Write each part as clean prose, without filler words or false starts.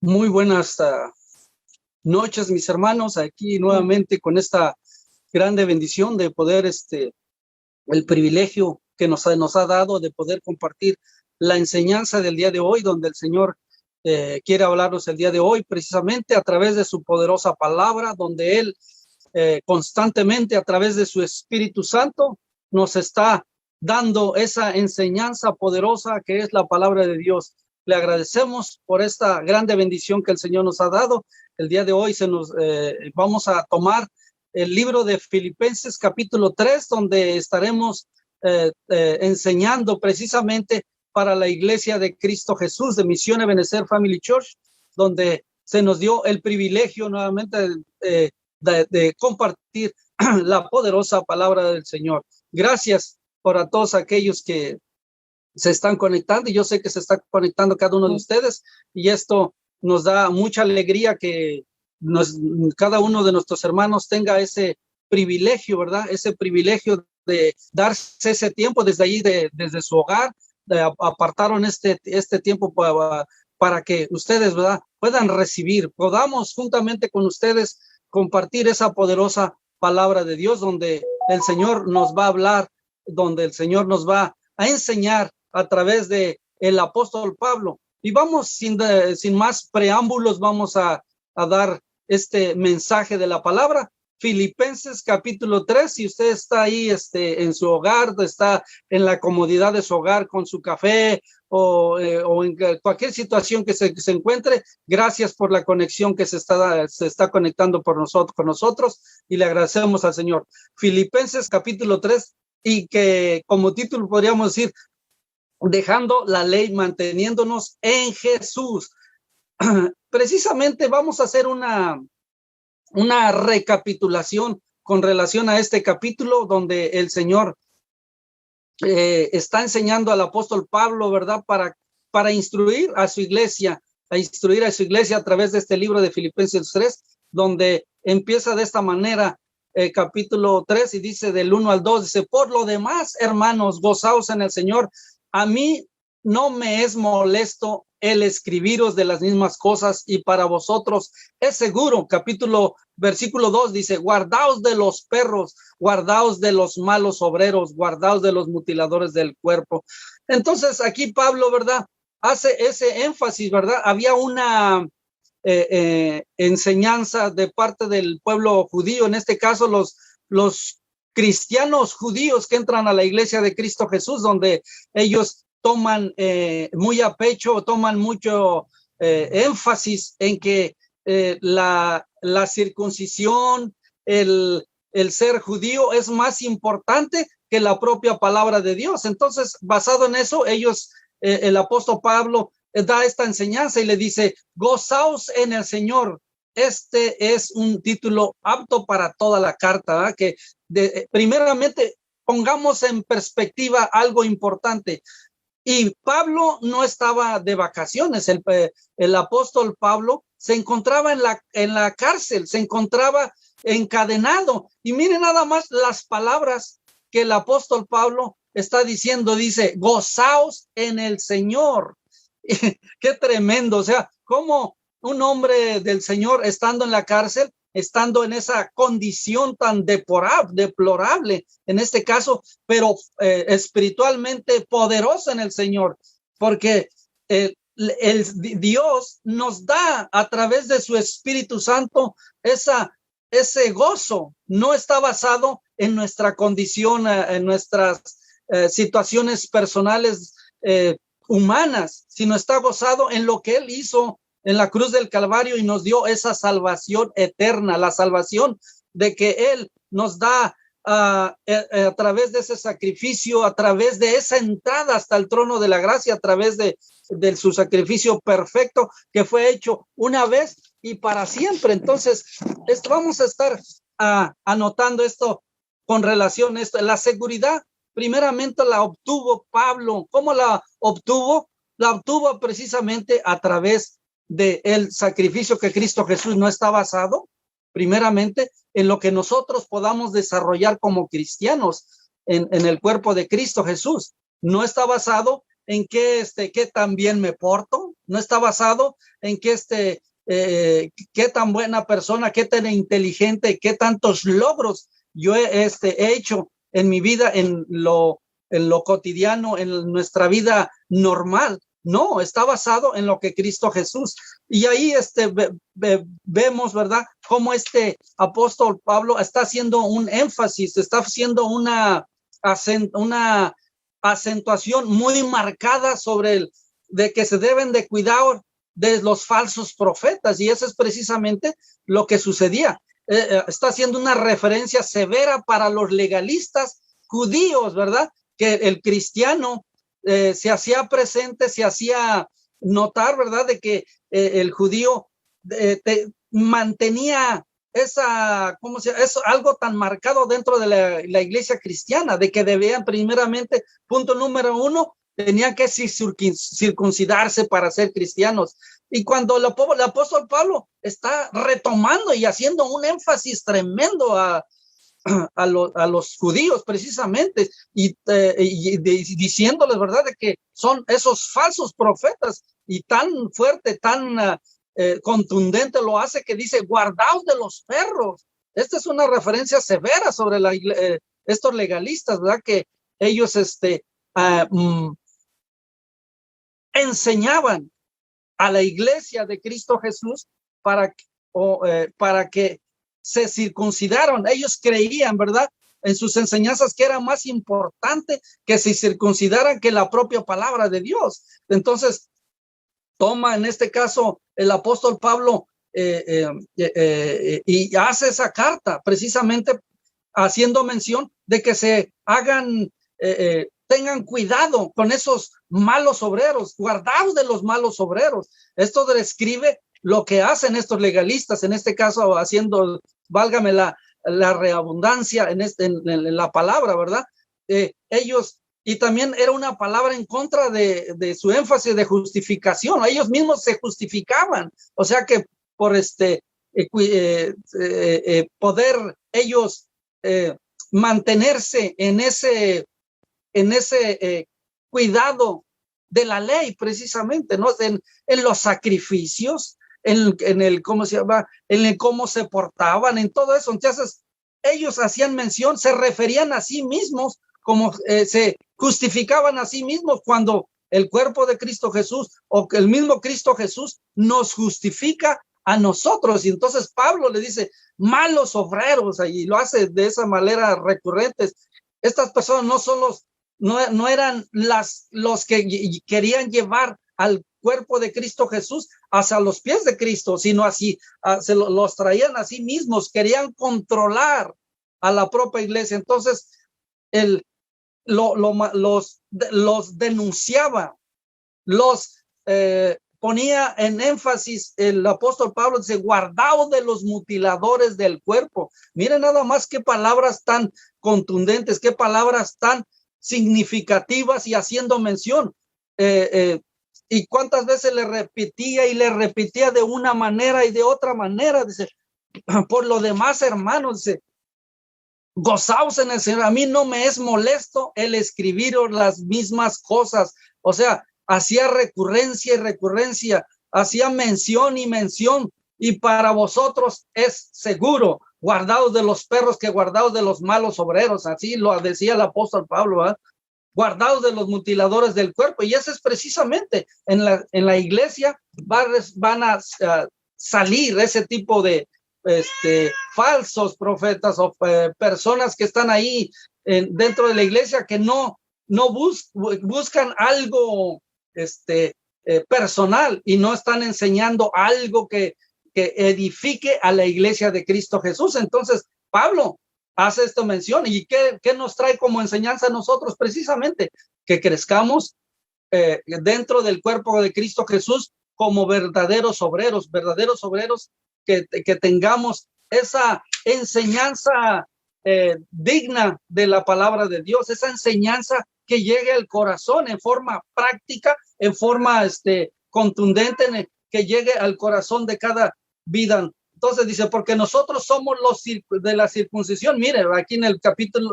Muy buenas noches, mis hermanos, aquí nuevamente con esta grande bendición de poder, el privilegio que nos ha dado de poder compartir la enseñanza del día de hoy, donde el Señor quiere hablarnos el día de hoy, precisamente a través de su poderosa palabra, donde Él constantemente a través de su Espíritu Santo nos está dando esa enseñanza poderosa que es la palabra de Dios. Le agradecemos por esta grande bendición que el Señor nos ha dado. El día de hoy vamos a tomar el libro de Filipenses capítulo 3, donde estaremos enseñando precisamente para la iglesia de Cristo Jesús de Misión Ebenezer Family Church, donde se nos dio el privilegio nuevamente de compartir la poderosa palabra del Señor. Gracias por a todos aquellos que se están conectando, y yo sé que se está conectando cada uno de ustedes, y esto nos da mucha alegría que cada uno de nuestros hermanos tenga ese privilegio, ¿verdad? Ese privilegio de darse ese tiempo desde allí, desde su hogar, apartaron este tiempo para que ustedes, ¿verdad?, puedan recibir, podamos juntamente con ustedes compartir esa poderosa palabra de Dios, donde el Señor nos va a hablar, donde el Señor nos va a enseñar a través de el apóstol Pablo. Y vamos sin más preámbulos, vamos a dar este mensaje de la palabra. Filipenses capítulo 3, si usted está ahí en su hogar, está en la comodidad de su hogar con su café o en cualquier situación que se encuentre, gracias por la conexión que se está conectando con nosotros, y le agradecemos al Señor. Filipenses capítulo 3, y que como título podríamos decir, dejando la ley, manteniéndonos en Jesús. Precisamente vamos a hacer una recapitulación con relación a este capítulo, donde el Señor está enseñando al apóstol Pablo, ¿verdad?, para instruir a su iglesia, a través de este libro de Filipenses 3, donde empieza de esta manera, capítulo 3, y dice del 1 al 2, dice: por lo demás, hermanos, gozaos en el Señor. A mí no me es molesto el escribiros de las mismas cosas, y para vosotros es seguro. Versículo 2 dice: guardaos de los perros, guardaos de los malos obreros, guardaos de los mutiladores del cuerpo. Entonces aquí Pablo, ¿verdad?, hace ese énfasis, ¿verdad? Había una enseñanza de parte del pueblo judío, en este caso los cristianos judíos que entran a la iglesia de Cristo Jesús, donde ellos toman muy a pecho, toman mucho énfasis en que la circuncisión, el ser judío es más importante que la propia palabra de Dios. Entonces, basado en eso, el apóstol Pablo da esta enseñanza y le dice: gozaos en el Señor. Este es un título apto para toda la carta, ¿verdad? Que primeramente pongamos en perspectiva algo importante. Y Pablo no estaba de vacaciones. El apóstol Pablo se encontraba en la cárcel, se encontraba encadenado. Y miren nada más las palabras que el apóstol Pablo está diciendo. Dice: gozaos en el Señor. Qué tremendo. O sea, como un hombre del Señor, estando en la cárcel, estando en esa condición tan deplorable en este caso, pero espiritualmente poderosa en el Señor, porque Dios nos da a través de su Espíritu Santo ese gozo. No está basado en nuestra condición, en nuestras situaciones personales humanas, sino está gozado en lo que Él hizo en la cruz del Calvario, y nos dio esa salvación eterna, la salvación de que Él nos da a través de ese sacrificio, a través de esa entrada hasta el trono de la gracia, a través de su sacrificio perfecto que fue hecho una vez y para siempre. Entonces, vamos a estar anotando esto con relación a esto. La seguridad, primeramente, la obtuvo Pablo. ¿Cómo la obtuvo? La obtuvo precisamente a través del sacrificio que Cristo Jesús. No está basado primeramente en lo que nosotros podamos desarrollar como cristianos en el cuerpo de Cristo Jesús. No está basado en qué tan bien me porto, no está basado en que qué tan buena persona, qué tan inteligente, qué tantos logros yo he hecho en mi vida, en lo cotidiano, en nuestra vida normal. No, está basado en lo que Cristo Jesús. Y ahí vemos, ¿verdad?, cómo apóstol Pablo está haciendo un énfasis, está haciendo una acentuación muy marcada sobre de que se deben de cuidar de los falsos profetas, y eso es precisamente lo que sucedía. Está haciendo una referencia severa para los legalistas judíos, ¿verdad?, que el cristiano se hacía presente, se hacía notar, ¿verdad?, de que el judío mantenía eso, algo tan marcado dentro de la iglesia cristiana, de que debían primeramente, punto número 1, tenían que circuncidarse para ser cristianos. Y cuando el apóstol Pablo está retomando y haciendo un énfasis tremendo a los judíos precisamente, y diciéndoles, ¿verdad?, de que son esos falsos profetas, y tan fuerte, tan contundente lo hace, que dice: guardaos de los perros. Esta es una referencia severa sobre estos legalistas, ¿verdad?, que ellos enseñaban a la iglesia de Cristo Jesús para que se circuncidaron. Ellos creían, ¿verdad?, en sus enseñanzas, que era más importante que se circuncidaran que la propia palabra de Dios. Entonces, toma en este caso el apóstol Pablo y hace esa carta precisamente haciendo mención de que se hagan, tengan cuidado con esos malos obreros, guardaos de los malos obreros. Esto describe lo que hacen estos legalistas, en este caso haciendo, válgame la reabundancia en la palabra, ¿verdad? Ellos, y también era una palabra en contra de su énfasis de justificación. Ellos mismos se justificaban, o sea que por poder ellos mantenerse en ese cuidado de la ley, precisamente, ¿no? En los sacrificios, en el cómo se llama, en el cómo se portaban, en todo eso. Entonces, ellos hacían mención, se referían a sí mismos, como se justificaban a sí mismos, cuando el cuerpo de Cristo Jesús, o que el mismo Cristo Jesús nos justifica a nosotros. Y entonces Pablo le dice: malos obreros, y lo hace de esa manera recurrente. Estas personas no eran los que querían llevar al cuerpo de Cristo Jesús hacia los pies de Cristo, sino así los traían a sí mismos, querían controlar a la propia iglesia. Entonces los denunciaba, los ponía en énfasis. El apóstol Pablo dice: guardaos de los mutiladores del cuerpo. Miren nada más qué palabras tan contundentes, qué palabras tan significativas, y haciendo mención, y cuántas veces le repetía de una manera y de otra manera. Dice: por lo demás, hermanos, dice, gozaos en el Señor. A mí no me es molesto el escribiros las mismas cosas. O sea, hacía recurrencia y recurrencia, hacía mención y mención. Y para vosotros es seguro, guardaos de los perros que guardaos de los malos obreros. Así lo decía el apóstol Pablo, ¿verdad? Guardaos de los mutiladores del cuerpo. Y eso es precisamente en la iglesia van a salir ese tipo de falsos profetas, o personas que están ahí dentro de la iglesia, que no buscan algo personal, y no están enseñando algo que edifique a la iglesia de Cristo Jesús. Entonces Pablo hace esta mención, y ¿qué nos trae como enseñanza a nosotros? Precisamente que crezcamos dentro del cuerpo de Cristo Jesús como verdaderos obreros, que tengamos esa enseñanza digna de la palabra de Dios, esa enseñanza que llegue al corazón en forma práctica, en forma contundente, que llegue al corazón de cada vida. Entonces dice: porque nosotros somos los de la circuncisión. Mire, aquí en el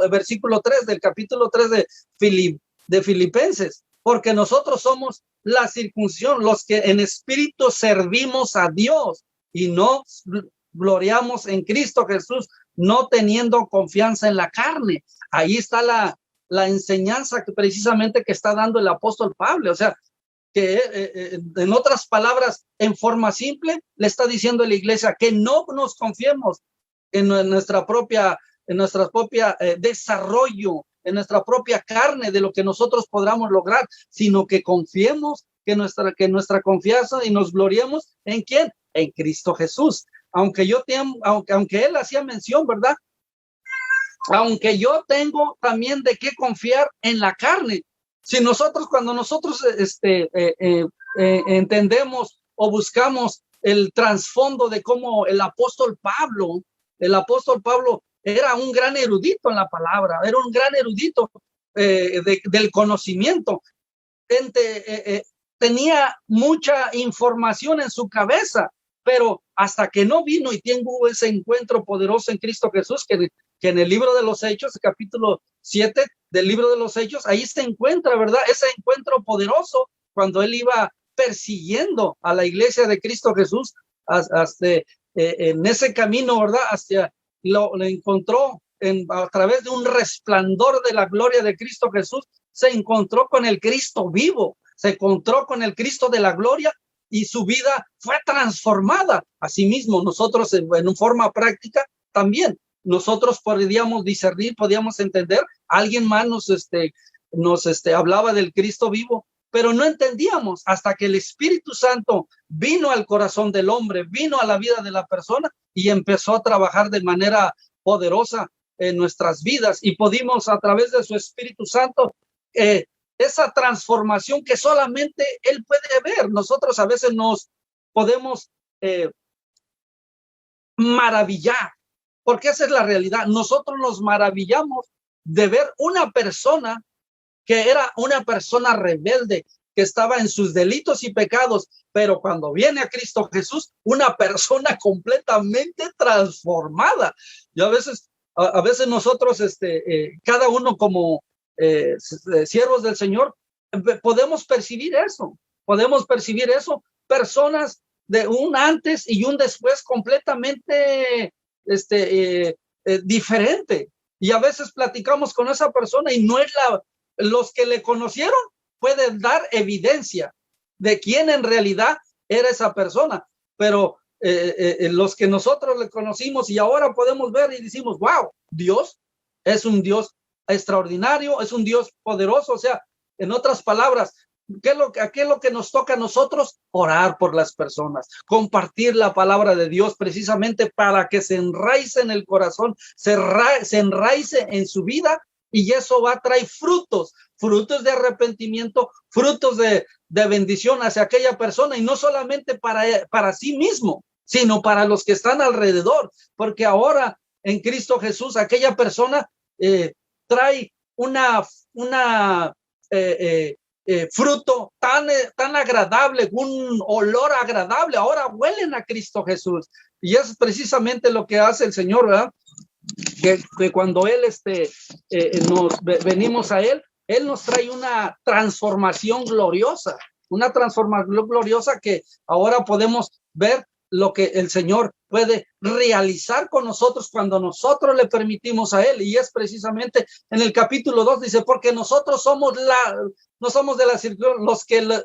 versículo 3 del capítulo 3 de Filipenses, porque nosotros somos la circuncisión, los que en espíritu servimos a Dios y no gloriamos en Cristo Jesús, no teniendo confianza en la carne. Ahí está la enseñanza que precisamente que está dando el apóstol Pablo. O sea, que en otras palabras, en forma simple, le está diciendo a la iglesia que no nos confiemos en nuestra propia desarrollo, en nuestra propia carne de lo que nosotros podamos lograr, sino que confiemos que nuestra confianza y nos gloriemos en ¿quién? En Cristo Jesús. Aunque él hacía mención, ¿verdad? Aunque yo tengo también de qué confiar en la carne. Si nosotros, cuando nosotros entendemos o buscamos el trasfondo de cómo el apóstol Pablo era un gran erudito en la palabra, era un gran erudito del conocimiento. Tenía mucha información en su cabeza, pero hasta que no vino y tuvo ese encuentro poderoso en Cristo Jesús, que en el libro de los Hechos, capítulo 7 del libro de los Hechos, ahí se encuentra, ¿verdad? Ese encuentro poderoso cuando él iba persiguiendo a la iglesia de Cristo Jesús en ese camino, ¿verdad? Lo encontró a través de un resplandor de la gloria de Cristo Jesús, se encontró con el Cristo vivo, se encontró con el Cristo de la gloria y su vida fue transformada. Asimismo, nosotros en forma práctica también, nosotros podíamos discernir, podíamos entender, alguien más nos hablaba del Cristo vivo, pero no entendíamos hasta que el Espíritu Santo vino al corazón del hombre, vino a la vida de la persona y empezó a trabajar de manera poderosa en nuestras vidas y pudimos a través de su Espíritu Santo esa transformación que solamente Él puede ver. Nosotros a veces nos podemos maravillar, porque esa es la realidad. Nosotros nos maravillamos de ver una persona que era una persona rebelde, que estaba en sus delitos y pecados, pero cuando viene a Cristo Jesús, una persona completamente transformada. Y a veces nosotros, cada uno como siervos del Señor, podemos percibir eso, personas de un antes y un después completamente diferente. Y a veces platicamos con esa persona y no es los que le conocieron pueden dar evidencia de quién en realidad era esa persona, pero los que nosotros le conocimos y ahora podemos ver y decimos, wow, Dios es un Dios extraordinario, es un Dios poderoso. O sea, en otras palabras, ¿qué es lo que nos toca a nosotros? Orar por las personas, compartir la palabra de Dios precisamente para que se enraice en el corazón, se enraice en su vida. Y eso va a traer frutos de arrepentimiento, frutos de bendición hacia aquella persona, y no solamente para sí mismo, sino para los que están alrededor, porque ahora en Cristo Jesús aquella persona trae una fruto tan agradable, un olor agradable. Ahora huelen a Cristo Jesús, y es precisamente lo que hace el Señor, ¿verdad? Que cuando Él nos venimos a Él nos trae una transformación gloriosa, que ahora podemos ver lo que el Señor puede realizar con nosotros cuando nosotros le permitimos a Él. Y es precisamente en el capítulo 2 dice, porque nosotros no somos de la circuncisión,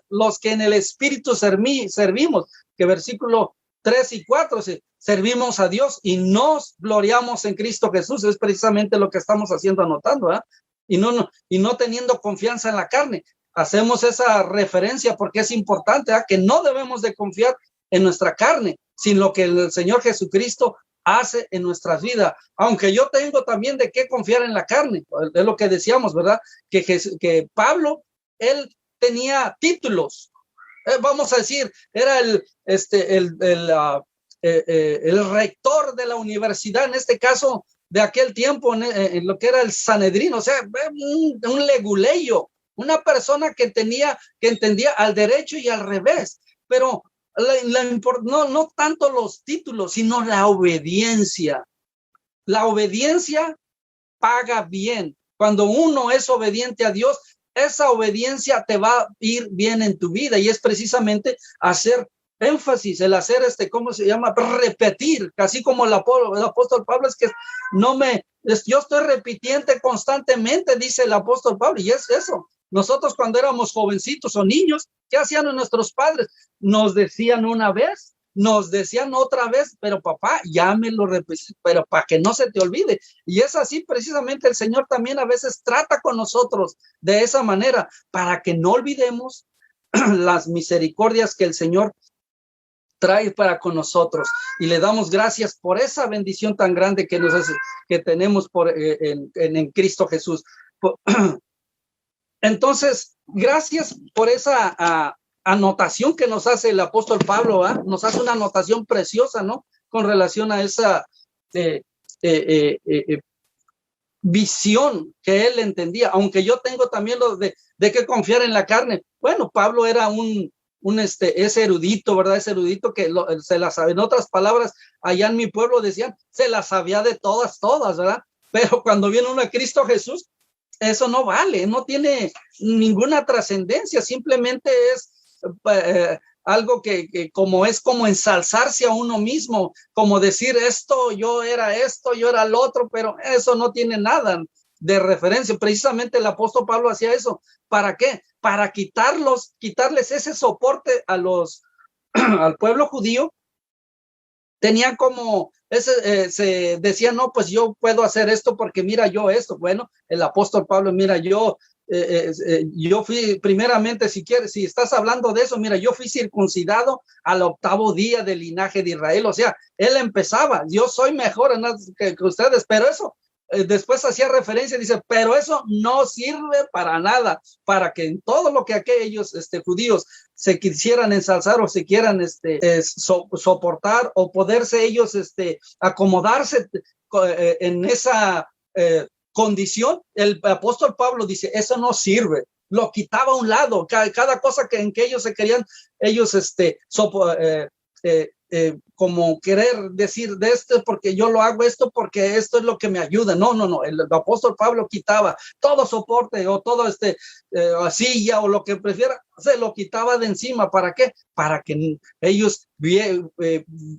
los que en el Espíritu servimos, que versículo 3 y 4, servimos a Dios y nos gloriamos en Cristo Jesús. Es precisamente lo que estamos haciendo, anotando, ¿eh? Y no teniendo confianza en la carne. Hacemos esa referencia porque es importante, ¿eh? Que no debemos de confiar en nuestra carne, sino lo que el Señor Jesucristo hace en nuestras vidas. Aunque yo tengo también de qué confiar en la carne, es lo que decíamos, ¿verdad? Que Pablo, él tenía títulos. Vamos a decir, era el rector de la universidad, en este caso de aquel tiempo, en lo que era el Sanedrín, o sea, un leguleyo, una persona que entendía al derecho y al revés, pero no tanto los títulos, sino la obediencia. La obediencia paga bien. Cuando uno es obediente a Dios, esa obediencia te va a ir bien en tu vida, y es precisamente hacer énfasis, el hacer ¿cómo se llama? Repetir, así como el apóstol Pablo, es que yo estoy repitiendo constantemente, dice el apóstol Pablo, y es eso. Nosotros cuando éramos jovencitos o niños, ¿qué hacían nuestros padres? Nos decían una vez, nos decían otra vez, pero papá, ya me lo repetí, pero para que no se te olvide. Y es así precisamente el Señor también a veces trata con nosotros de esa manera, para que no olvidemos las misericordias que el Señor trae para con nosotros, y le damos gracias por esa bendición tan grande que que tenemos en Cristo Jesús. Entonces, gracias por esa anotación que nos hace el apóstol Pablo, nos hace una anotación preciosa, ¿no? Con relación a esa visión que él entendía, aunque yo tengo también lo de que confiar en la carne. Bueno, Pablo era ese erudito, ¿verdad? Ese erudito que se la sabe. En otras palabras, allá en mi pueblo decían, se la sabía de todas, ¿verdad? Pero cuando viene uno a Cristo Jesús, eso no vale, no tiene ninguna trascendencia, simplemente es algo que como ensalzarse a uno mismo, como decir yo era el otro, pero eso no tiene nada de referencia. Precisamente el apóstol Pablo hacía eso. ¿Para qué? Para quitarles ese soporte al pueblo judío. Tenían como se decía, no, pues yo puedo hacer esto porque mira yo esto. Bueno, el apóstol Pablo, mira, yo fui primeramente, si estás hablando de eso, mira, yo fui circuncidado al 8º día del linaje de Israel. O sea, él empezaba, yo soy mejor que ustedes, pero eso después hacía referencia, dice, pero eso no sirve para nada, para que en todo lo que aquellos judíos se quisieran ensalzar o se quieran soportar o poderse ellos acomodarse en esa condición, el apóstol Pablo dice, eso no sirve, lo quitaba a un lado. Cada cosa en que ellos se querían, ellos como querer decir de esto porque yo lo hago esto porque esto es lo que me ayuda. No, el apóstol Pablo quitaba todo soporte o todo silla o lo que prefiera, se lo quitaba de encima. ¿Para qué? Para que ellos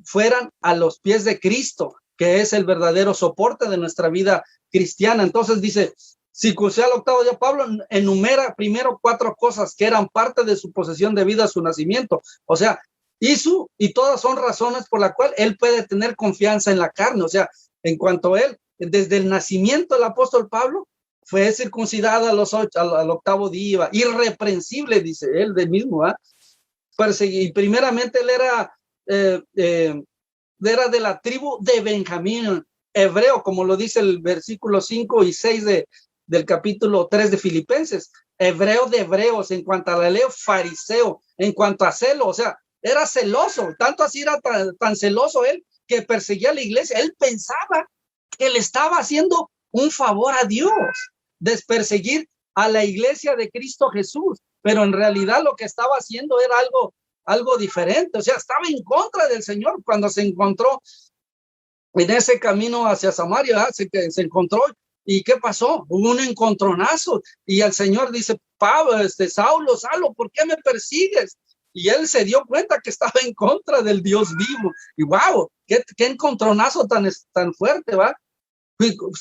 fueran a los pies de Cristo, que es el verdadero soporte de nuestra vida cristiana. Entonces dice, circuncidado al 8º día, Pablo enumera primero 4 cosas que eran parte de su posesión debido a su nacimiento. O sea, y todas son razones por la cual él puede tener confianza en la carne. O sea, en cuanto a él, desde el nacimiento del apóstol Pablo, fue circuncidado al 8º día, irreprensible, dice él de mismo, y primeramente él era de la tribu de Benjamín, hebreo, como lo dice el versículo 5 y 6 del capítulo 3 de Filipenses, hebreo de hebreos, en cuanto a la ley, fariseo, en cuanto a celo, o sea, era celoso, tanto así era tan celoso él, que perseguía a la iglesia. Él pensaba que le estaba haciendo un favor a Dios, de perseguir a la iglesia de Cristo Jesús, pero en realidad lo que estaba haciendo era algo diferente. O sea, estaba en contra del Señor. Cuando se encontró en ese camino hacia Samaria, se encontró, ¿y qué pasó? Hubo un encontronazo, y el Señor dice, Pablo, Saulo, ¿por qué me persigues? Y él se dio cuenta que estaba en contra del Dios vivo. Y wow, qué encontronazo tan fuerte, ¿va?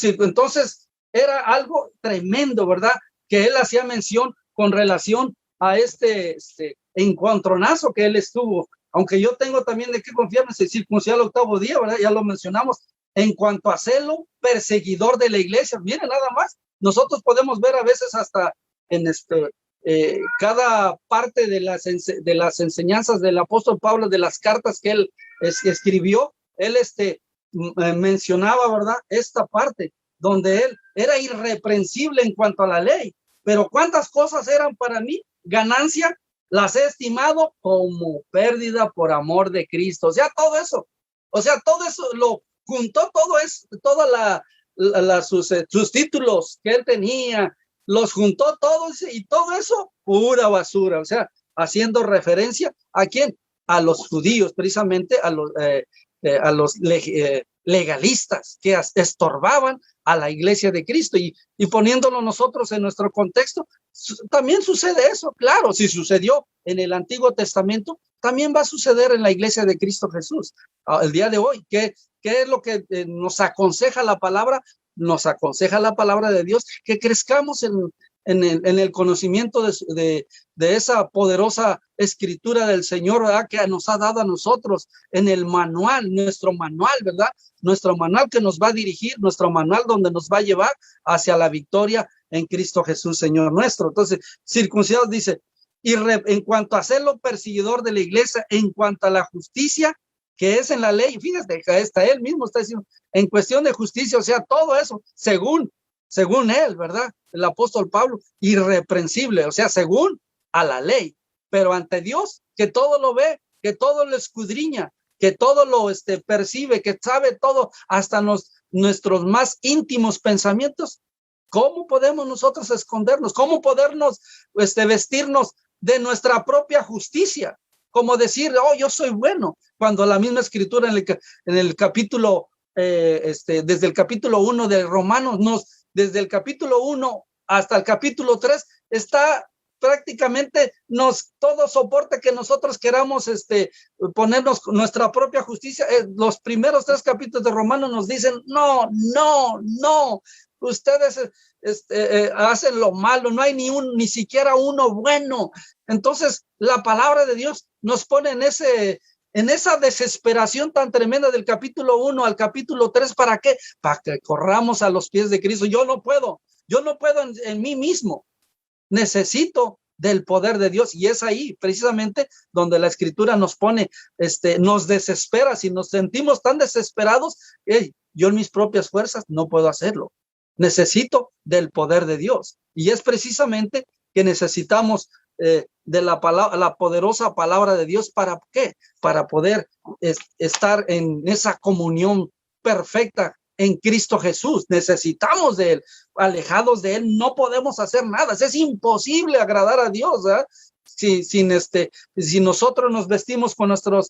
Entonces era algo tremendo, ¿verdad? Que él hacía mención con relación a este encontronazo que él estuvo. Aunque yo tengo también de qué confiarme, se circuncidó al 8º día, ¿verdad? Ya lo mencionamos. En cuanto a celo, perseguidor de la iglesia. Miren, nada más, nosotros podemos ver a veces hasta en cada parte de las enseñanzas del apóstol Pablo, de las cartas que él escribió, él mencionaba, ¿verdad? Esta parte donde él era irreprensible en cuanto a la ley, pero cuántas cosas eran para mí ganancia, las he estimado como pérdida por amor de Cristo. O sea, todo eso lo juntó, sus títulos que él tenía, los juntó todos, y todo eso pura basura. O sea, haciendo referencia ¿a quién? A los judíos, precisamente legalistas que estorbaban a la iglesia de Cristo, y poniéndolo nosotros en nuestro contexto, también sucede eso. Claro, si sucedió en el Antiguo Testamento, también va a suceder en la iglesia de Cristo Jesús. El día de hoy, ¿qué es lo que nos aconseja la palabra? Nos aconseja la palabra de Dios que crezcamos en el conocimiento de esa poderosa escritura del Señor, ¿verdad? Que nos ha dado a nosotros en el manual, nuestro manual, ¿verdad? Nuestro manual que nos va a dirigir, nuestro manual donde nos va a llevar hacia la victoria en Cristo Jesús, Señor nuestro. Entonces, circuncidados dice, y en cuanto a ser lo perseguidor de la iglesia, en cuanto a la justicia que es en la ley, fíjate, hasta él mismo está diciendo, en cuestión de justicia, o sea, todo eso, según él, ¿verdad? El apóstol Pablo, irreprensible, o sea, según a la ley, pero ante Dios, que todo lo ve, que todo lo escudriña, que todo lo percibe, que sabe todo, hasta nuestros más íntimos pensamientos. ¿Cómo podemos nosotros escondernos? ¿Cómo podernos vestirnos de nuestra propia justicia? Como decir, oh, yo soy bueno, cuando la misma escritura en el capítulo, desde el capítulo 1 de Romanos, desde el capítulo 1 hasta el capítulo 3, está prácticamente todo soporta que nosotros queramos ponernos nuestra propia justicia. Los primeros 3 capítulos de Romanos nos dicen, no, ustedes hacen lo malo, no hay ni siquiera uno bueno. Entonces, la palabra de Dios nos pone en esa desesperación tan tremenda del capítulo 1 al capítulo 3. ¿Para qué? Para que corramos a los pies de Cristo. Yo no puedo en mí mismo. Necesito del poder de Dios, y es ahí precisamente donde la escritura nos pone, nos desespera. Si nos sentimos tan desesperados, yo en mis propias fuerzas no puedo hacerlo. Necesito del poder de Dios, y es precisamente que necesitamos de la poderosa palabra de Dios. ¿Para qué? Para poder estar en esa comunión perfecta en Cristo Jesús. Necesitamos de Él. Alejados de Él no podemos hacer nada. Es imposible agradar a Dios, ¿verdad? Si nosotros nos vestimos con nuestra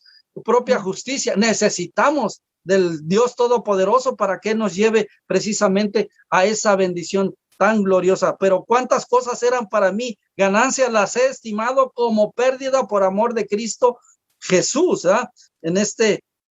propia justicia, necesitamos del Dios Todopoderoso para que nos lleve precisamente a esa bendición tan gloriosa. Pero cuántas cosas eran para mí ganancia, las he estimado como pérdida por amor de Cristo Jesús, ¿eh? En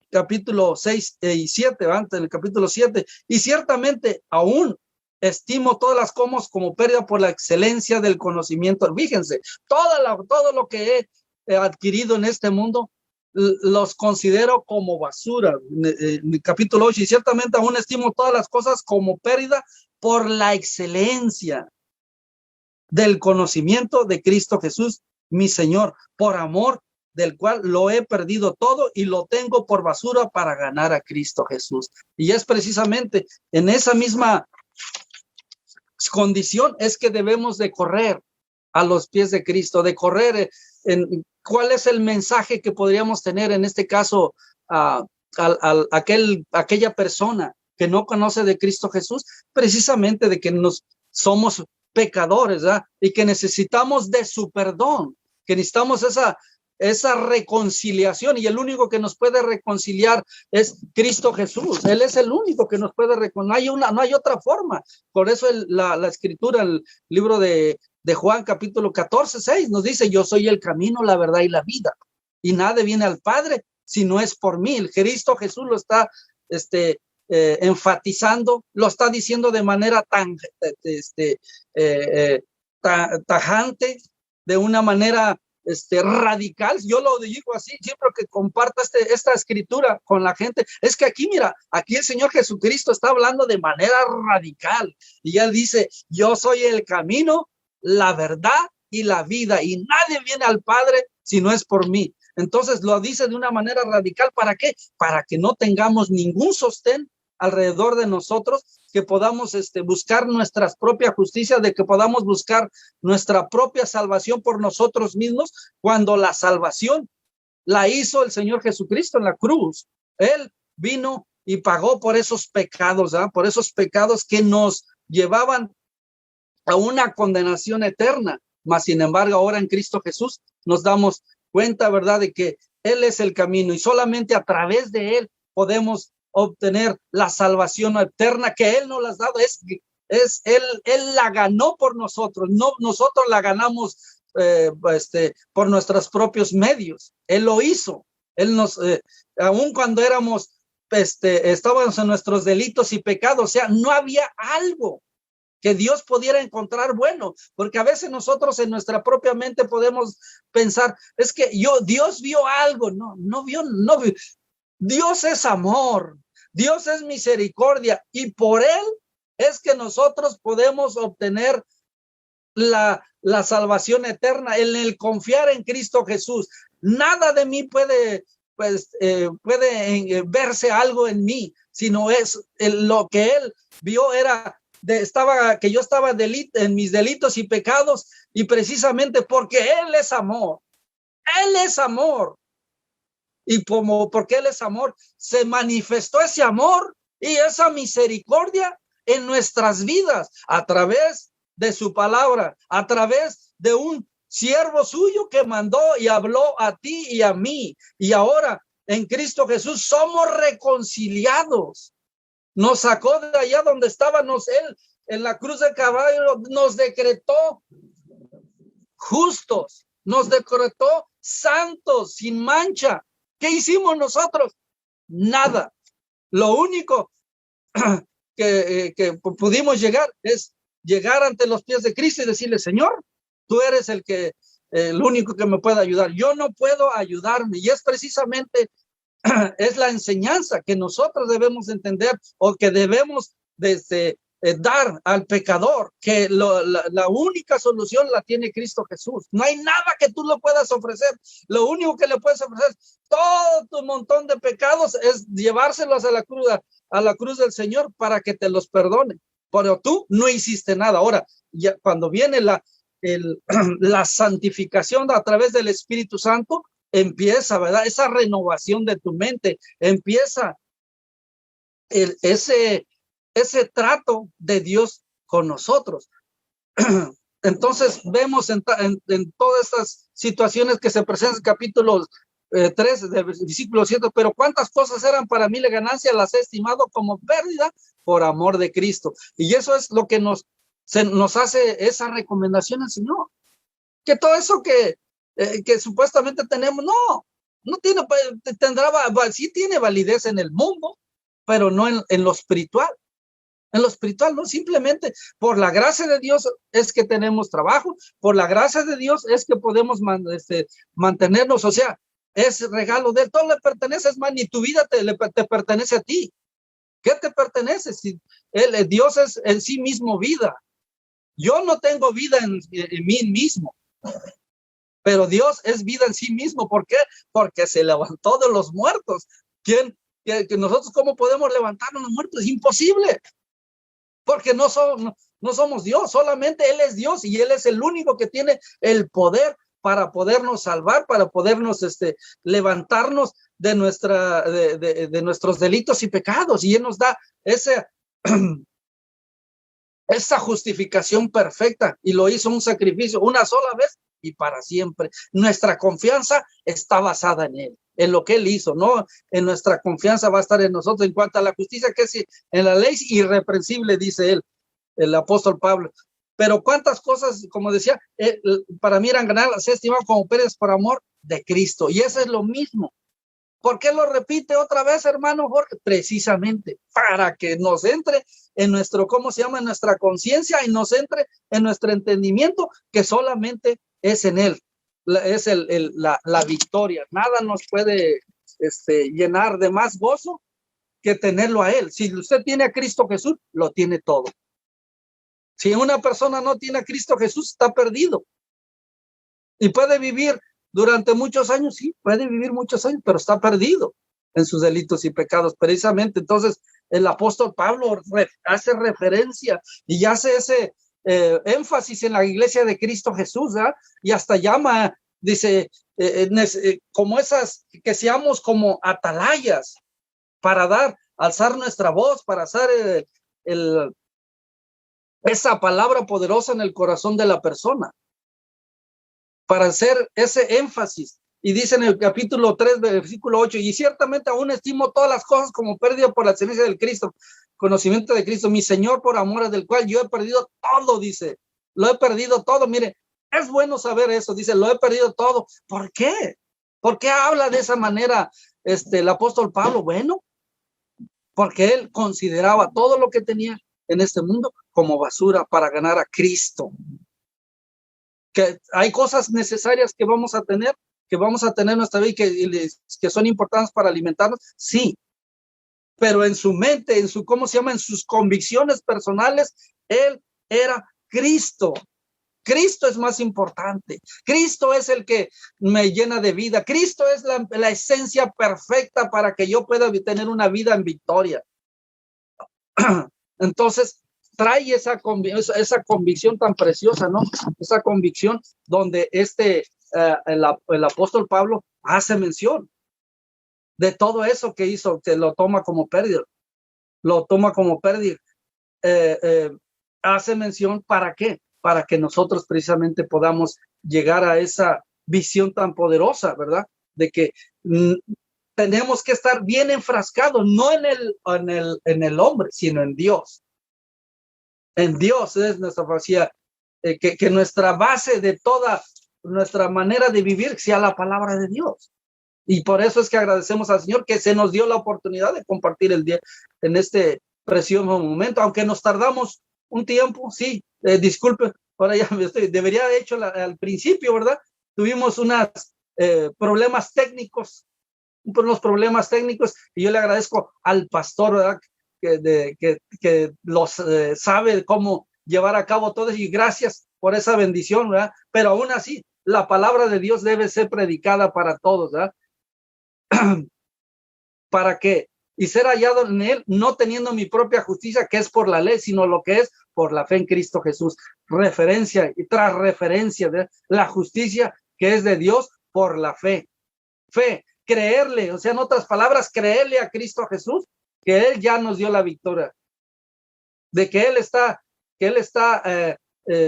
capítulo 6 y 7, antes del capítulo 7, y ciertamente aún estimo todas las cosas como pérdida por la excelencia del conocimiento. Fíjense, todo lo que he adquirido en este mundo los considero como basura. En el capítulo 8, y ciertamente aún estimo todas las cosas como pérdida por la excelencia del conocimiento de Cristo Jesús, mi Señor, por amor del cual lo he perdido todo y lo tengo por basura para ganar a Cristo Jesús. Y es precisamente en esa misma condición es que debemos de correr a los pies de Cristo, de correr ¿cuál es el mensaje que podríamos tener en este caso aquella persona que no conoce de Cristo Jesús? Precisamente de que somos pecadores, ¿verdad? Y que necesitamos de su perdón, que necesitamos esa reconciliación, y el único que nos puede reconciliar es Cristo Jesús. Él es el único que nos puede reconciliar. No hay otra forma. Por eso la escritura, el libro de Juan capítulo 14, 6 nos dice, yo soy el camino, la verdad y la vida, y nadie viene al Padre si no es por mí. El Cristo Jesús lo está enfatizando, lo está diciendo de manera tan tajante, de una manera radical. Yo lo digo así, siempre que comparto esta escritura con la gente, es que aquí, mira, aquí el Señor Jesucristo está hablando de manera radical, y Él dice, yo soy el camino, la verdad y la vida, y nadie viene al Padre si no es por mí. Entonces lo dice de una manera radical. ¿Para qué? Para que no tengamos ningún sostén alrededor de nosotros, que podamos buscar nuestras propias justicias, de que podamos buscar nuestra propia salvación por nosotros mismos, cuando la salvación la hizo el Señor Jesucristo en la cruz. Él vino y pagó por esos pecados, ¿verdad? Por esos pecados que nos llevaban a una condenación eterna. Mas sin embargo, ahora en Cristo Jesús nos damos cuenta, ¿verdad?, de que Él es el camino, y solamente a través de Él podemos obtener la salvación eterna que Él nos la ha dado. Él la ganó por nosotros, no nosotros la ganamos por nuestros propios medios. Él lo hizo. Él nos, aun cuando estábamos en nuestros delitos y pecados, o sea, no había algo que Dios pudiera encontrar bueno, porque a veces nosotros en nuestra propia mente podemos pensar, es que Dios vio algo. No vio. Dios es amor, Dios es misericordia, y por Él es que nosotros podemos obtener la salvación eterna, en el confiar en Cristo Jesús. Nada de mí puede verse algo en mí, sino es lo que Él vio era que yo estaba en mis delitos y pecados, y precisamente porque Él es amor. Y porque Él es amor, se manifestó ese amor y esa misericordia en nuestras vidas a través de su palabra, a través de un siervo suyo que mandó y habló a ti y a mí. Y ahora en Cristo Jesús somos reconciliados. Nos sacó de allá donde estábamos. Él en la cruz de Calvario nos decretó justos, nos decretó santos, sin mancha. ¿Qué hicimos nosotros? Nada. Lo único que pudimos llegar es llegar ante los pies de Cristo y decirle: Señor, tú eres el único que me puede ayudar. Yo no puedo ayudarme. Y es precisamente es la enseñanza que nosotros debemos entender, o que debemos dar al pecador, que la única solución la tiene Cristo Jesús. No hay nada que tú le puedas ofrecer. Lo único que le puedes ofrecer, todo tu montón de pecados, es llevárselos a la cruz del Señor para que te los perdone. Pero tú no hiciste nada. Ahora, ya cuando viene la santificación a través del Espíritu Santo, empieza, ¿verdad? Esa renovación de tu mente, empieza ese trato de Dios con nosotros. Entonces vemos en todas estas situaciones que se presentan en el capítulo 3 del versículo 7, pero cuántas cosas eran para mí la ganancia, las he estimado como pérdida por amor de Cristo. Y eso es lo que nos hace esa recomendación al Señor, que todo eso que supuestamente tenemos, no tiene, sí tiene validez en el mundo, pero no en lo espiritual. En lo espiritual, no, simplemente por la gracia de Dios es que tenemos trabajo, por la gracia de Dios es que podemos mantenernos, o sea, es regalo de Él, todo le pertenece, es más, ni tu vida te pertenece a ti. ¿Qué te pertenece? Si Dios es en sí mismo vida. Yo no tengo vida en mí mismo, pero Dios es vida en sí mismo. ¿Por qué? Porque se levantó de los muertos. Que nosotros, ¿cómo podemos levantarnos los muertos? Es imposible. Porque no somos Dios, solamente Él es Dios, y Él es el único que tiene el poder para podernos salvar, para podernos levantarnos de nuestros delitos y pecados, y Él nos da esa justificación perfecta, y lo hizo un sacrificio una sola vez y para siempre. Nuestra confianza está basada en Él, en lo que Él hizo, no en nuestra confianza va a estar en nosotros. En cuanto a la justicia que es en la ley irreprensible, dice él, el apóstol Pablo. Pero cuántas cosas, como decía, para mí eran ganar, se estimaban como pérdidas por amor de Cristo. Y eso es lo mismo. ¿Por qué lo repite otra vez, hermano Jorge? Precisamente para que nos entre en nuestro, ¿cómo se llama? En nuestra conciencia, y nos entre en nuestro entendimiento, que solamente es en Él. Es la victoria. Nada nos puede llenar de más gozo que tenerlo a Él. Si usted tiene a Cristo Jesús, lo tiene todo. Si una persona no tiene a Cristo Jesús, está perdido. Y puede vivir durante muchos años, sí, puede vivir muchos años, pero está perdido en sus delitos y pecados. Precisamente, entonces, el apóstol Pablo hace referencia y hace ese énfasis en la iglesia de Cristo Jesús, ¿eh? Y hasta llama, dice, como esas, que seamos como atalayas para alzar nuestra voz, para hacer esa palabra poderosa en el corazón de la persona, para hacer ese énfasis Y dice en el capítulo 3, versículo 8, y ciertamente aún estimo todas las cosas como pérdida por la excelencia del Cristo, conocimiento de Cristo, mi Señor, por amor del cual yo he perdido todo, dice, lo he perdido todo. Mire, es bueno saber eso, dice, lo he perdido todo. ¿Por qué? ¿Por qué habla de esa manera el apóstol Pablo? Bueno, porque él consideraba todo lo que tenía en este mundo como basura para ganar a Cristo. Que hay cosas necesarias que vamos a tener en nuestra vida y que son importantes para alimentarnos, sí, pero en su mente, en sus convicciones personales, él era Cristo. Cristo es más importante. Cristo es el que me llena de vida. Cristo es la esencia perfecta para que yo pueda tener una vida en victoria. Entonces, trae esa convicción tan preciosa, ¿no? Esa convicción donde el apóstol Pablo hace mención de todo eso que hizo, que lo toma como pérdida. Hace mención, ¿para qué? Para que nosotros precisamente podamos llegar a esa visión tan poderosa, ¿verdad? De que tenemos que estar bien enfrascados, no en el hombre, sino en Dios. En Dios es nuestra facilidad, que nuestra base de toda nuestra manera de vivir sea la palabra de Dios. Y por eso es que agradecemos al Señor que se nos dio la oportunidad de compartir el día en este precioso momento, aunque nos tardamos un tiempo, sí, disculpe, ahora ya debería haber hecho al principio, ¿verdad? Tuvimos unos problemas técnicos, y yo le agradezco al pastor, ¿verdad? Que los sabe cómo llevar a cabo todo, y gracias por esa bendición, ¿verdad? Pero aún así, la palabra de Dios debe ser predicada para todos, ¿verdad? ¿Para qué? Y ser hallado en él, no teniendo mi propia justicia, que es por la ley, sino lo que es por la fe en Cristo Jesús. Referencia y tras referencia de la justicia que es de Dios por la fe. Fe, creerle, o sea, en otras palabras, creerle a Cristo Jesús, que él ya nos dio la victoria, de que él está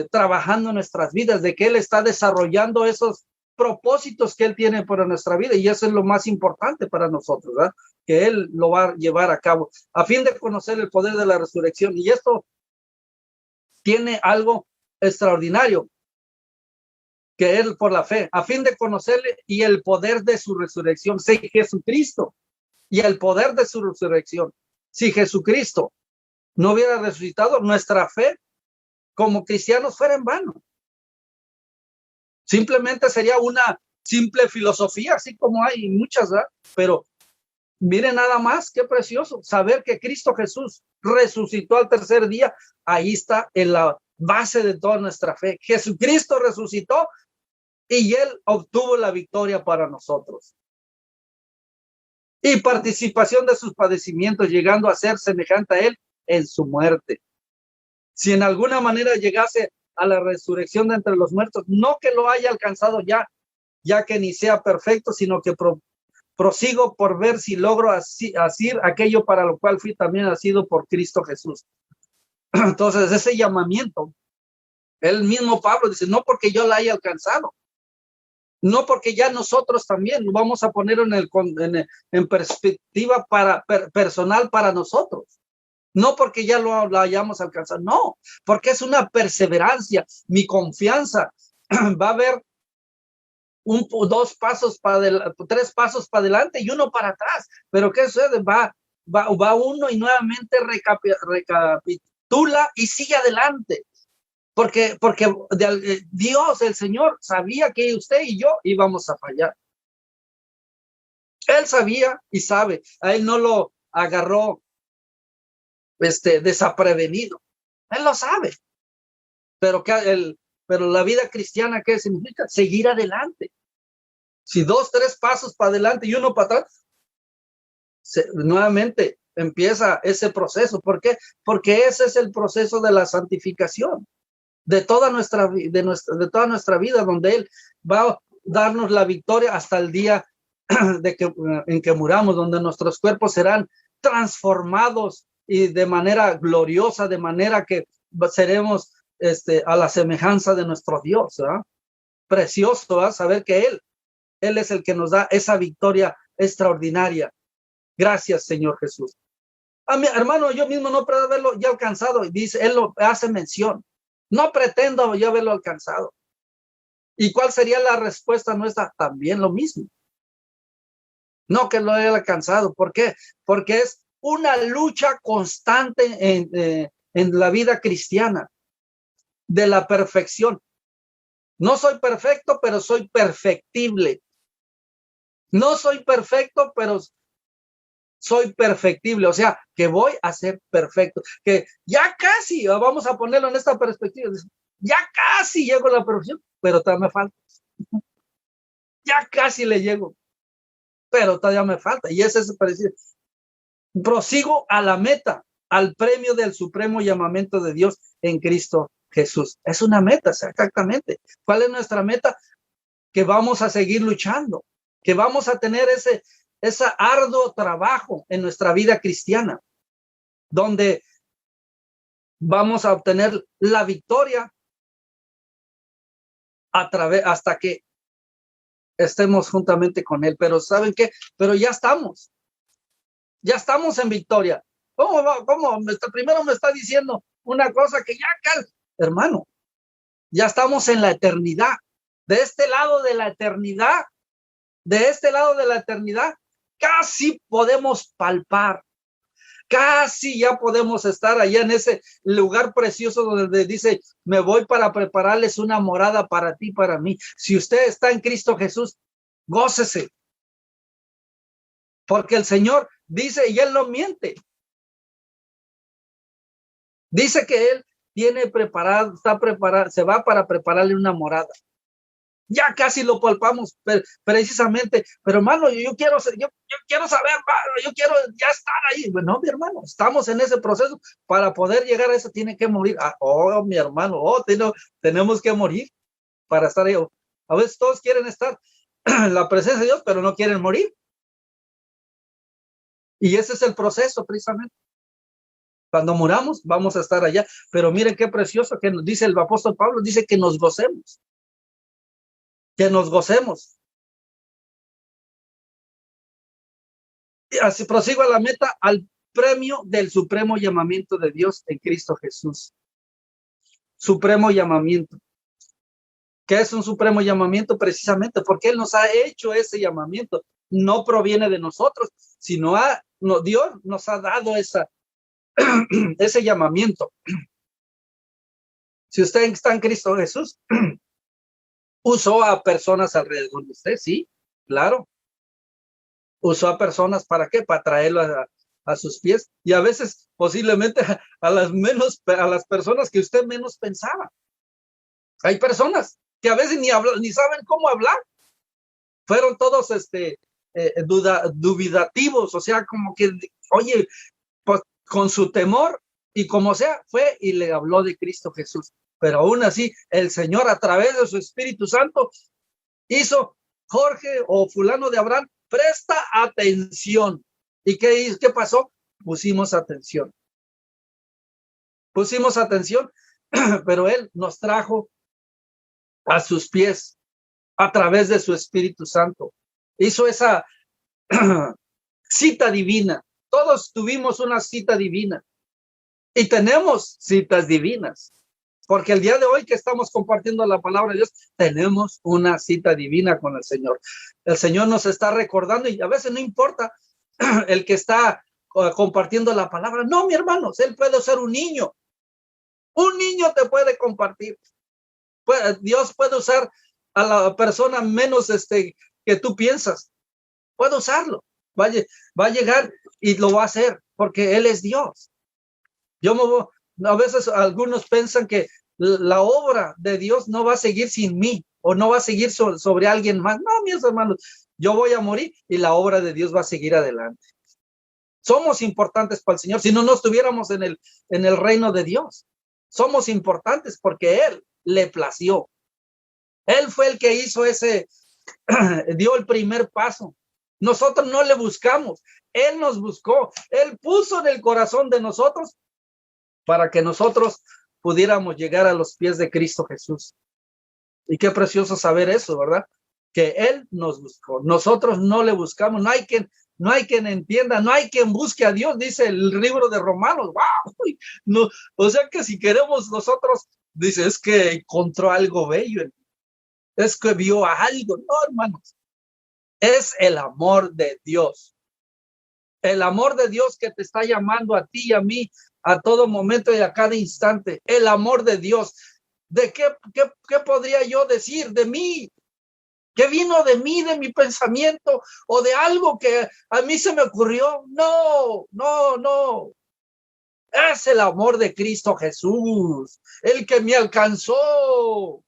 trabajando en nuestras vidas, de que él está desarrollando esos propósitos que él tiene para nuestra vida, y eso es lo más importante para nosotros, ¿verdad? Que él lo va a llevar a cabo a fin de conocer el poder de la resurrección. Y esto tiene algo extraordinario, que es por la fe, a fin de conocerle y el poder de su resurrección. Sí, Jesucristo y el poder de su resurrección. Si Jesucristo no hubiera resucitado, nuestra fe como cristianos fuera en vano. Simplemente sería una simple filosofía, así como hay muchas, ¿verdad? Pero miren nada más, qué precioso, saber que Cristo Jesús resucitó al tercer día. Ahí está en la base de toda nuestra fe. Jesucristo resucitó y él obtuvo la victoria para nosotros. Y participación de sus padecimientos, llegando a ser semejante a él en su muerte. Si en alguna manera llegase a la resurrección de entre los muertos, no que lo haya alcanzado ya que ni sea perfecto, sino que prosigo por ver si logro asir aquello para lo cual fui también nacido por Cristo Jesús. Entonces, ese llamamiento, el mismo Pablo dice, no porque yo la haya alcanzado, no porque ya nosotros también lo vamos a poner en perspectiva personal para nosotros. No porque ya lo hayamos alcanzado, no, porque es una perseverancia. Mi confianza va a haber tres pasos para adelante y uno para atrás. Pero ¿qué sucede? Va uno y nuevamente recapitula y sigue adelante. Porque Dios, el Señor, sabía que usted y yo íbamos a fallar. Él sabía y sabe. A él no lo agarró desaprevenido. Él lo sabe. Pero la vida cristiana, ¿qué significa? Seguir adelante. Si 2, 3 pasos para adelante y uno para atrás, nuevamente empieza ese proceso. ¿Por qué? Porque ese es el proceso de la santificación de toda nuestra vida, donde él va a darnos la victoria hasta el día en que muramos, donde nuestros cuerpos serán transformados y de manera gloriosa, de manera que seremos a la semejanza de nuestro Dios, ¿verdad? Precioso, ¿verdad? Saber que él Él es el que nos da esa victoria extraordinaria. Gracias, Señor Jesús. A mi hermano, yo mismo no puedo haberlo ya alcanzado. Y dice, él lo hace mención. No pretendo ya haberlo alcanzado. ¿Y cuál sería la respuesta nuestra? También lo mismo. No que lo haya alcanzado. ¿Por qué? Porque es una lucha constante en la vida cristiana de la perfección. No soy perfecto, pero soy perfectible. No soy perfecto, pero soy perfectible. O sea, que voy a ser perfecto. Que ya casi, vamos a ponerlo en esta perspectiva, ya casi llego a la perfección, pero todavía me falta. Ya casi le llego, pero todavía me falta. Y ese es parecido. Prosigo a la meta, al premio del supremo llamamiento de Dios en Cristo Jesús. Es una meta, exactamente. ¿Cuál es nuestra meta? Que vamos a seguir luchando, que vamos a tener ese arduo trabajo en nuestra vida cristiana, donde vamos a obtener la victoria hasta que estemos juntamente con Él. Pero ¿saben qué? Pero ya estamos en victoria. ¿Cómo? Primero me está diciendo una cosa que ya, hermano, ya estamos en la eternidad. De este lado de la eternidad, casi podemos palpar, casi ya podemos estar allá en ese lugar precioso donde dice, me voy para prepararles una morada para ti, para mí. Si usted está en Cristo Jesús, gócese, porque el Señor dice, y Él no miente, dice que Él está preparado, se va para prepararle una morada. Ya casi lo palpamos precisamente, pero hermano, yo quiero saber, yo quiero ya estar ahí. Bueno, mi hermano, estamos en ese proceso. Para poder llegar a eso tiene que morir. Mi hermano, tenemos que morir para estar ahí. A veces todos quieren estar en la presencia de Dios, pero no quieren morir. Y ese es el proceso precisamente. Cuando muramos, vamos a estar allá. Pero miren qué precioso que nos dice el apóstol Pablo, dice que nos gocemos. Que nos gocemos. Y así prosigo a la meta, al premio del supremo llamamiento de Dios en Cristo Jesús. Supremo llamamiento. ¿Qué es un supremo llamamiento? Precisamente porque Él nos ha hecho ese llamamiento. No proviene de nosotros, sino Dios nos ha dado ese llamamiento. Si usted está en Cristo Jesús, usó a personas alrededor de usted, sí, claro. Usó a personas, ¿para qué? Para traerlo a sus pies, y a veces posiblemente a las personas que usted menos pensaba. Hay personas que a veces ni saben cómo hablar. Fueron todos dubitativos, o sea, como que, oye, pues con su temor y como sea, fue y le habló de Cristo Jesús. Pero aún así, el Señor a través de su Espíritu Santo hizo, Jorge o fulano de Abraham, presta atención. ¿Y qué pasó? Pusimos atención, pero Él nos trajo a sus pies a través de su Espíritu Santo. Hizo esa cita divina. Todos tuvimos una cita divina y tenemos citas divinas, porque el día de hoy que estamos compartiendo la palabra de Dios, tenemos una cita divina con el Señor. El Señor nos está recordando, y a veces no importa el que está compartiendo la palabra. No, mi hermano, Él puede ser un niño. Un niño te puede compartir. Dios puede usar a la persona menos que tú piensas. Puede usarlo. Va a llegar y lo va a hacer porque Él es Dios. A veces algunos piensan que la obra de Dios no va a seguir sin mí o no va a seguir sobre alguien más. No, mis hermanos, yo voy a morir y la obra de Dios va a seguir adelante. Somos importantes para el Señor. Si no, no estuviéramos en el reino de Dios. Somos importantes porque Él le plació. Él fue el que hizo dio el primer paso. Nosotros no le buscamos. Él nos buscó. Él puso en el corazón de nosotros para que nosotros pudiéramos llegar a los pies de Cristo Jesús. Y qué precioso saber eso, ¿verdad? que Él nos buscó. Nosotros no le buscamos, no hay quien entienda, no hay quien busque a Dios, dice el libro de Romanos. ¡Wow! No, o sea que si queremos nosotros, dice, es que encontró algo bello, es que vio algo. No, hermanos, es el amor de Dios. El amor de Dios que te está llamando a ti y a mí a todo momento y a cada instante. El amor de Dios. ¿De qué podría yo decir de mí? ¿Qué vino de mí, de mi pensamiento o de algo que a mí se me ocurrió? No, no, no. Es el amor de Cristo Jesús, el que me alcanzó.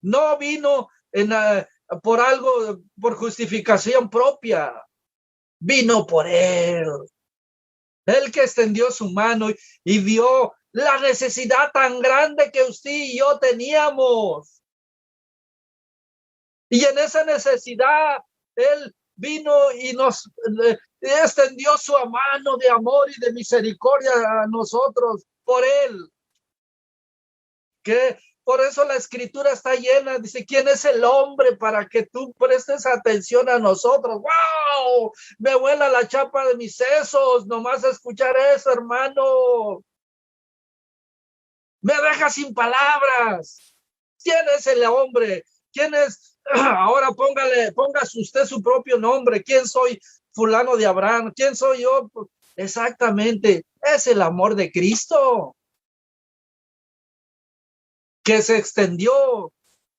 No vino por algo, por justificación propia. Vino por Él. Él que extendió su mano y vio la necesidad tan grande que usted y yo teníamos. Y en esa necesidad, Él vino y nos extendió su mano de amor y de misericordia a nosotros por Él. Que por eso la escritura está llena, dice, ¿quién es el hombre para que tú prestes atención a nosotros? ¡Wow! Me vuela la chapa de mis sesos, nomás escuchar eso, hermano. Me deja sin palabras. ¿Quién es el hombre? ¿Quién es? Ahora póngase usted su propio nombre. ¿Quién soy? Fulano de Abraham. ¿Quién soy yo? Exactamente, es el amor de Cristo que se extendió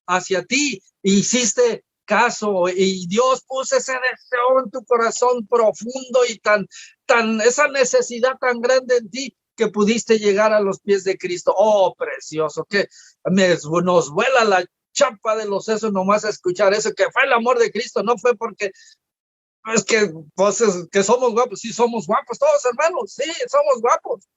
hacia ti, hiciste caso y Dios puso ese deseo en tu corazón profundo y tan esa necesidad tan grande en ti que pudiste llegar a los pies de Cristo. Oh, precioso, que nos vuela la chapa de los sesos nomás a escuchar eso, que fue el amor de Cristo, no fue porque es que, pues, que somos guapos. Sí, somos guapos todos, hermanos, sí, somos guapos,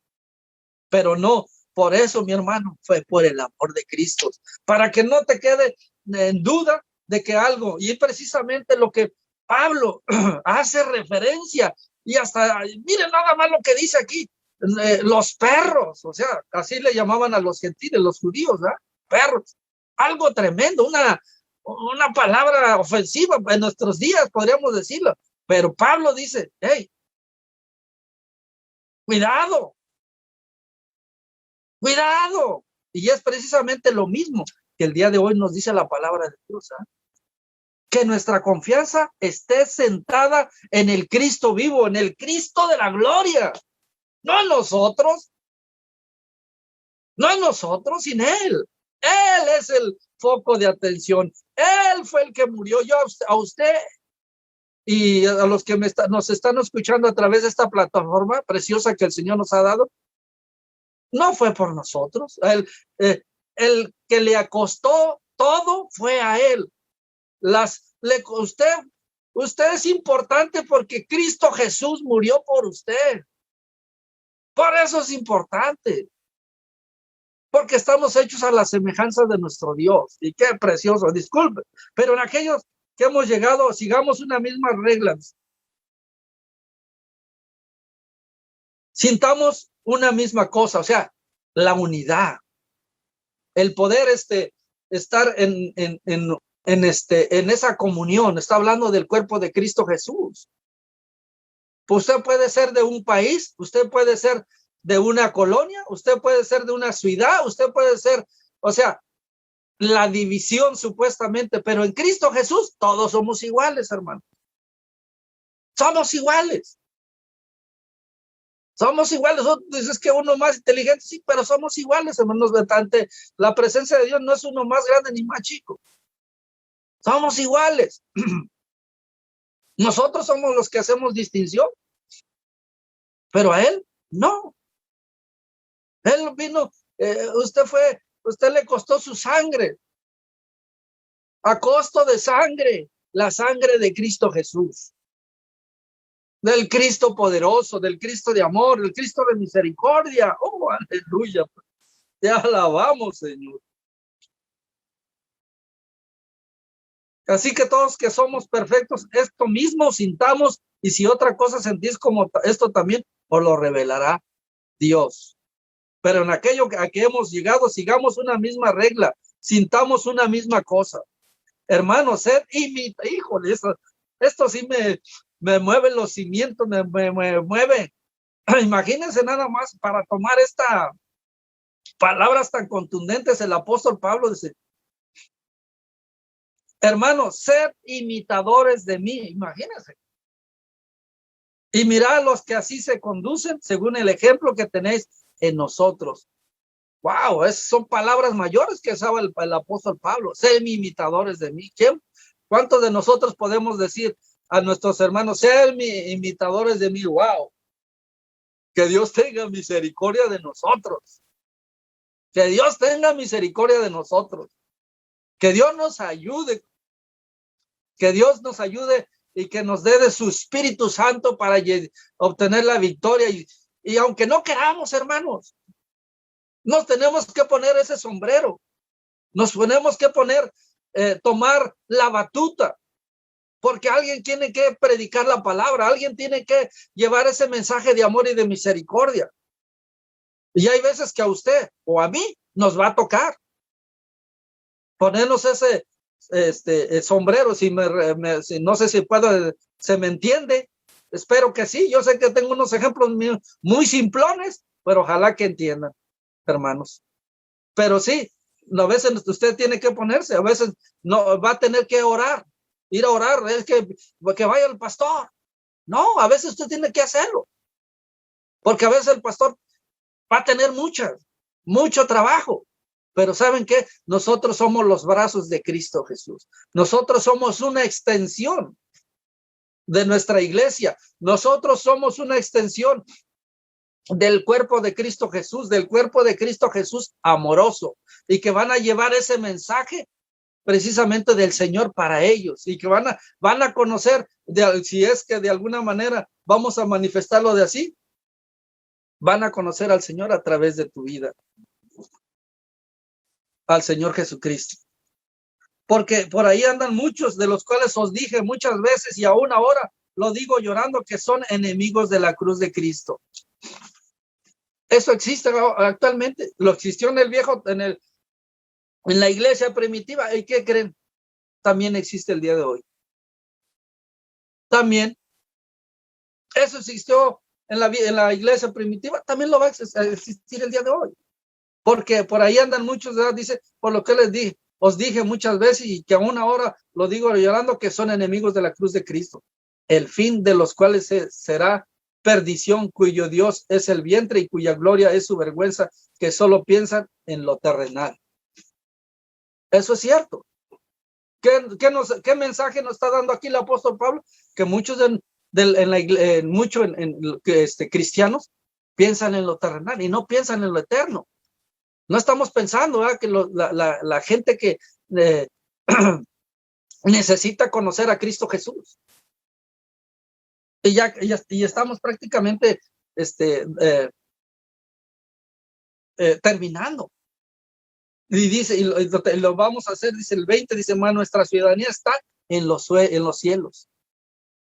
pero no. Por eso, mi hermano, fue por el amor de Cristo, para que no te quede en duda de que algo, y es precisamente lo que Pablo hace referencia, y hasta, miren nada más lo que dice aquí, los perros, o sea, así le llamaban a los gentiles, los judíos, ¿verdad? Perros, algo tremendo, una palabra ofensiva en nuestros días, podríamos decirlo, pero Pablo dice, hey, cuidado, cuidado. Y es precisamente lo mismo que el día de hoy nos dice la palabra de Dios, ¿eh? Que nuestra confianza esté sentada en el Cristo vivo, en el Cristo de la gloria, no en nosotros, no en nosotros, sin Él. Él es el foco de atención. Él fue el que murió. Yo a usted y a los que nos están escuchando a través de esta plataforma preciosa que el Señor nos ha dado, no fue por nosotros. El que le acostó todo fue a Él. Usted es importante porque Cristo Jesús murió por usted. Por eso es importante. Porque estamos hechos a la semejanza de nuestro Dios. Y qué precioso, disculpe. Pero en aquellos que hemos llegado, sigamos una misma regla. Sintamos una misma cosa, o sea, la unidad. El poder estar en esa comunión. Está hablando del cuerpo de Cristo Jesús. Usted puede ser de un país, usted puede ser de una colonia, usted puede ser de una ciudad, usted puede ser, o sea, la división supuestamente, pero en Cristo Jesús todos somos iguales, hermano. Somos iguales. Somos iguales. Dices que uno más inteligente, sí, pero somos iguales, hermanos. Ante la presencia de Dios no es uno más grande ni más chico. Somos iguales. Nosotros somos los que hacemos distinción, pero a Él no. Él vino, usted le costó su sangre, a costo de sangre, la sangre de Cristo Jesús, del Cristo poderoso, del Cristo de amor, del Cristo de misericordia. Oh, aleluya. Te alabamos, Señor. Así que todos que somos perfectos, esto mismo sintamos, y si otra cosa sentís como esto también, os lo revelará Dios. Pero en aquello a que hemos llegado, sigamos una misma regla, sintamos una misma cosa. Hermanos, sed híjole, esto sí me mueve los cimientos, me mueve. Imagínense nada más para tomar estas palabras tan contundentes. El apóstol Pablo dice, hermanos, sed imitadores de mí. Imagínense. Y mirad los que así se conducen según el ejemplo que tenéis en nosotros. Wow, son palabras mayores que usaba el apóstol Pablo. Sed imitadores de mí. ¿Cuántos de nosotros podemos decir a nuestros hermanos, sed imitadores de mí? Wow. Que Dios tenga misericordia de nosotros. Que Dios tenga misericordia de nosotros. Que Dios nos ayude. Que Dios nos ayude y que nos dé de su Espíritu Santo para obtener la victoria. Y aunque no queramos, hermanos, nos tenemos que poner ese sombrero. Nos tenemos que tomar la batuta. Porque alguien tiene que predicar la palabra. Alguien tiene que llevar ese mensaje de amor y de misericordia. Y hay veces que a usted o a mí nos va a tocar ponernos ese sombrero. Si no sé si se me entiende. Espero que sí. Yo sé que tengo unos ejemplos muy simplones, pero ojalá que entiendan, hermanos. Pero sí, a veces usted tiene que ponerse, a veces no va a tener que orar, ir a orar, es que vaya el pastor. No, a veces usted tiene que hacerlo, porque a veces el pastor va a tener mucho trabajo. Pero ¿saben qué? Nosotros somos los brazos de Cristo Jesús. Nosotros somos una extensión de nuestra iglesia. Nosotros somos una extensión del cuerpo de Cristo Jesús, del cuerpo de Cristo Jesús amoroso, y que van a llevar ese mensaje precisamente del Señor para ellos, y que van a conocer, si es que de alguna manera vamos a manifestarlo de así, van a conocer al Señor a través de tu vida, al Señor Jesucristo. Porque por ahí andan muchos, de los cuales os dije muchas veces y aún ahora lo digo llorando, que son enemigos de la cruz de Cristo. Eso existe actualmente, lo existió en en la iglesia primitiva. ¿Y qué creen? También existe el día de hoy. También eso existió en la iglesia primitiva, también lo va a existir el día de hoy. Porque por ahí andan muchos, ¿verdad? Dice, por lo que os dije muchas veces y que aún ahora lo digo llorando, que son enemigos de la cruz de Cristo, el fin de los cuales será perdición, cuyo Dios es el vientre y cuya gloria es su vergüenza, que solo piensan en lo terrenal. Eso es cierto. ¿Qué mensaje nos está dando aquí el apóstol Pablo? Que muchos cristianos piensan en lo terrenal y no piensan en lo eterno. No estamos pensando que la gente que necesita conocer a Cristo Jesús. Y estamos prácticamente terminando. Y dice, y lo vamos a hacer, dice el 20, dice, nuestra ciudadanía está en los cielos.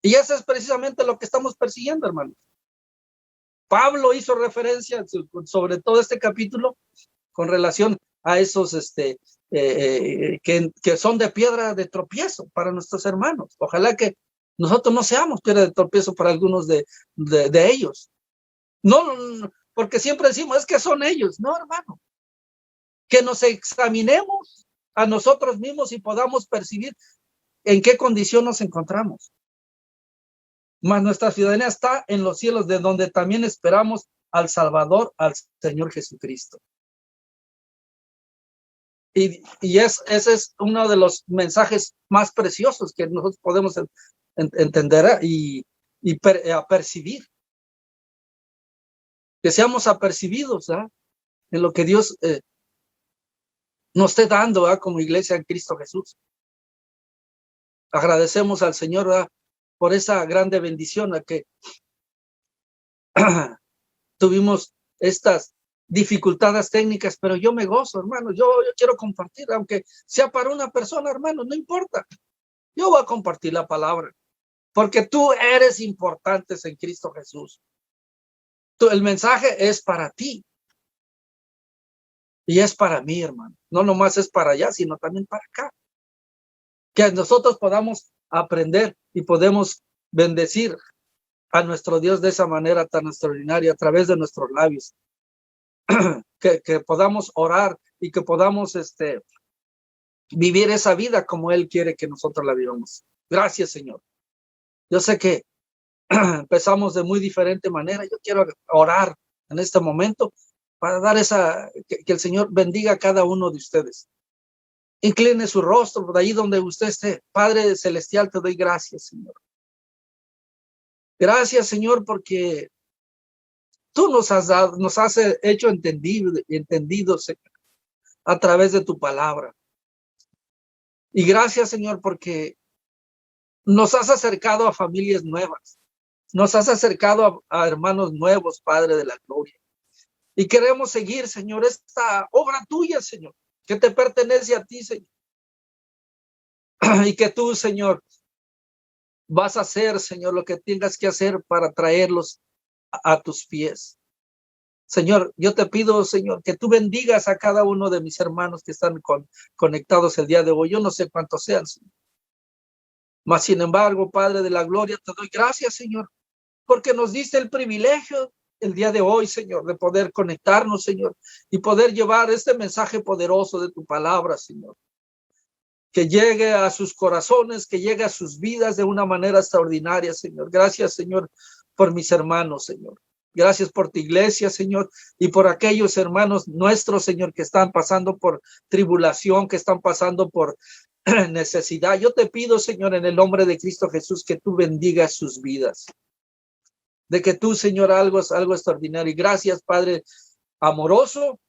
Y eso es precisamente lo que estamos persiguiendo, hermanos. Pablo hizo referencia sobre todo este capítulo con relación a esos que son de piedra de tropiezo para nuestros hermanos. Ojalá que nosotros no seamos piedra de tropiezo para algunos de ellos. No, porque siempre decimos, es que son ellos. No, hermano. Que nos examinemos a nosotros mismos y podamos percibir en qué condición nos encontramos. Mas nuestra ciudadanía está en los cielos, de donde también esperamos al Salvador, al Señor Jesucristo. Y ese es uno de los mensajes más preciosos que nosotros podemos entender y percibir. Que seamos apercibidos en lo que Dios nos esté dando como iglesia en Cristo Jesús. Agradecemos al Señor por esa grande bendición a que tuvimos estas dificultades técnicas, pero yo me gozo, hermano. Yo quiero compartir, aunque sea para una persona, hermano, no importa. Yo voy a compartir la palabra, porque tú eres importante en Cristo Jesús. El mensaje es para ti y es para mí, hermano. No nomás es para allá, sino también para acá. que nosotros podamos aprender y podemos bendecir a nuestro Dios de esa manera tan extraordinaria a través de nuestros labios. Que podamos orar y que podamos vivir esa vida como Él quiere que nosotros la vivamos. Gracias, Señor. Yo sé que empezamos de muy diferente manera. Yo quiero orar en este momento para dar que el Señor bendiga a cada uno de ustedes. Incline su rostro de ahí donde usted esté. Padre celestial, te doy gracias, Señor. Gracias, Señor, porque tú nos has hecho entendidos, Señor, a través de tu palabra. Y gracias, Señor, porque nos has acercado a familias nuevas. Nos has acercado a hermanos nuevos, Padre de la gloria. Y queremos seguir, Señor, esta obra tuya, Señor, que te pertenece a ti, Señor. Y que tú, Señor, vas a hacer, Señor, lo que tengas que hacer para traerlos a tus pies. Señor, yo te pido, Señor, que tú bendigas a cada uno de mis hermanos que están conectados el día de hoy. Yo no sé cuántos sean, Señor. Mas, sin embargo, Padre de la gloria, te doy gracias, Señor, porque nos diste el privilegio el día de hoy, Señor, de poder conectarnos, Señor, y poder llevar este mensaje poderoso de tu palabra, Señor. Que llegue a sus corazones, que llegue a sus vidas de una manera extraordinaria, Señor. Gracias, Señor, por mis hermanos, Señor. Gracias por tu iglesia, Señor, y por aquellos hermanos nuestros, Señor, que están pasando por tribulación, que están pasando por necesidad. Yo te pido, Señor, en el nombre de Cristo Jesús, que tú bendigas sus vidas. De que tú, Señor, algo extraordinario. Y gracias, Padre amoroso,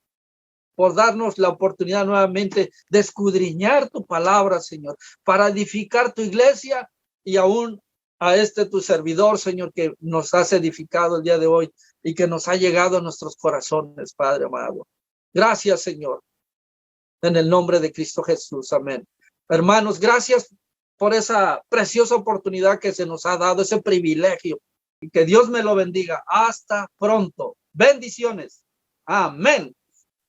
por darnos la oportunidad nuevamente de escudriñar tu palabra, Señor, para edificar tu iglesia y aún a tu servidor, Señor, que nos has edificado el día de hoy y que nos ha llegado a nuestros corazones, Padre amado. Gracias, Señor, en el nombre de Cristo Jesús. Amén. Hermanos, gracias por esa preciosa oportunidad que se nos ha dado, ese privilegio, y que Dios me lo bendiga. Hasta pronto. Bendiciones. Amén.